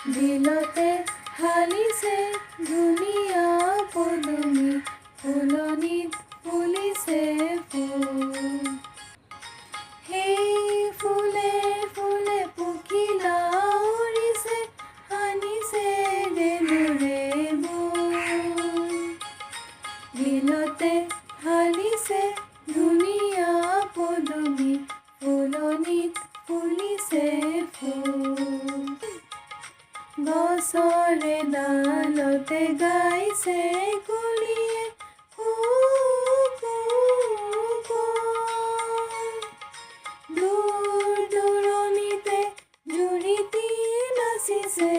দিলতে হালিছে ধুনীয়া পদুমি, ফুলনিত ফুলিছে ফুল। সেই ফুলে ফুলে পখিলা উৰিছে, সানিছে দেলুৰে বোল। দিলতে হালিছে ধুনীয়া পদুমি, ফুলনিত ফুলিছে ফুল। গছৰে ডালতে গাইছে কুলিয়ে দূৰ দূৰণিতে জুৰিটি নাচিছে।